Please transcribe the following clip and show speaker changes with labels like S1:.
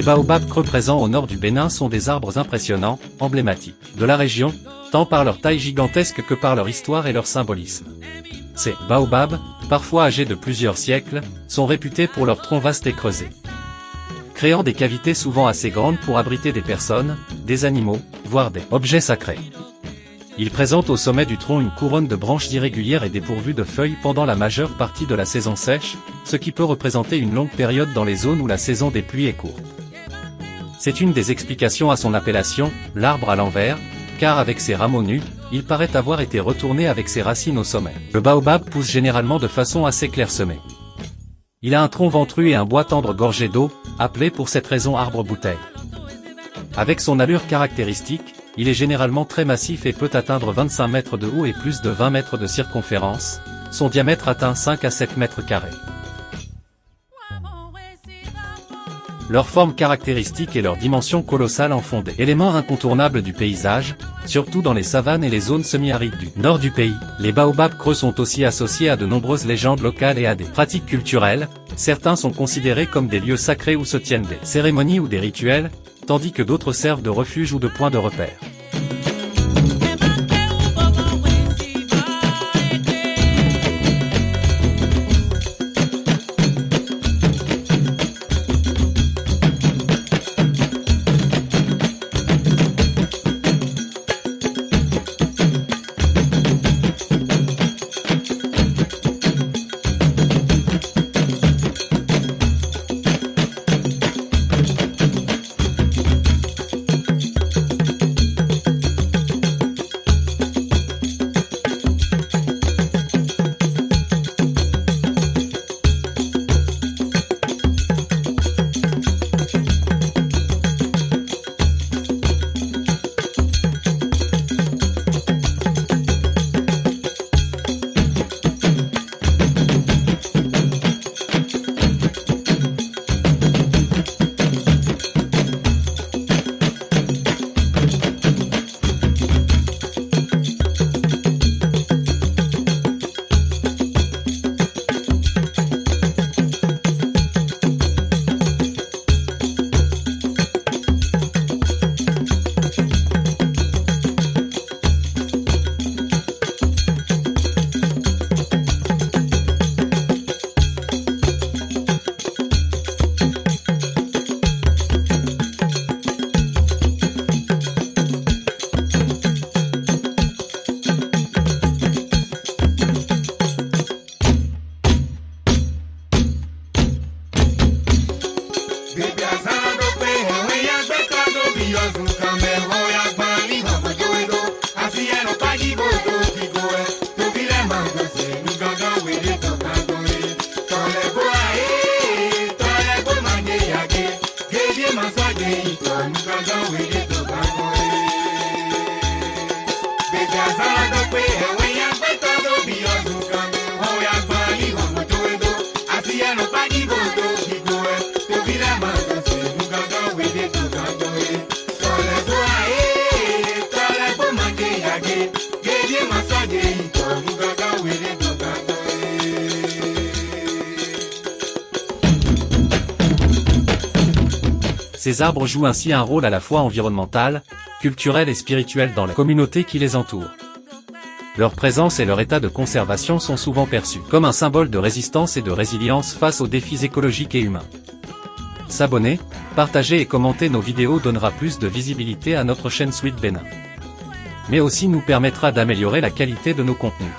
S1: Les baobabs creux présents au nord du Bénin sont des arbres impressionnants, emblématiques de la région, tant par leur taille gigantesque que par leur histoire et leur symbolisme. Ces baobabs, parfois âgés de plusieurs siècles, sont réputés pour leur tronc vaste et creusé, créant des cavités souvent assez grandes pour abriter des personnes, des animaux, voire des objets sacrés. Ils présentent au sommet du tronc une couronne de branches irrégulières et dépourvues de feuilles pendant la majeure partie de la saison sèche, ce qui peut représenter une longue période dans les zones où la saison des pluies est courte. C'est une des explications à son appellation, l'arbre à l'envers, car avec ses rameaux nus, il paraît avoir été retourné avec ses racines au sommet. Le baobab pousse généralement de façon assez clairsemée. Il a un tronc ventru et un bois tendre gorgé d'eau, appelé pour cette raison arbre-bouteille. Avec son allure caractéristique, il est généralement très massif et peut atteindre 25 mètres de haut et plus de 20 mètres de circonférence, son diamètre atteint 5 à 7 mètres carrés. Leur forme caractéristique et leur dimension colossale en font des éléments incontournables du paysage, surtout dans les savanes et les zones semi-arides du nord du pays. Les baobabs creux sont aussi associés à de nombreuses légendes locales et à des pratiques culturelles. Certains sont considérés comme des lieux sacrés où se tiennent des cérémonies ou des rituels, tandis que d'autres servent de refuge ou de point de repère. Ces arbres jouent ainsi un rôle à la fois environnemental, culturel et spirituel dans la communauté qui les entoure. Leur présence et leur état de conservation sont souvent perçus comme un symbole de résistance et de résilience face aux défis écologiques et humains. S'abonner, partager et commenter nos vidéos donnera plus de visibilité à notre chaîne Sweet Bénin. Mais aussi nous permettra d'améliorer la qualité de nos contenus.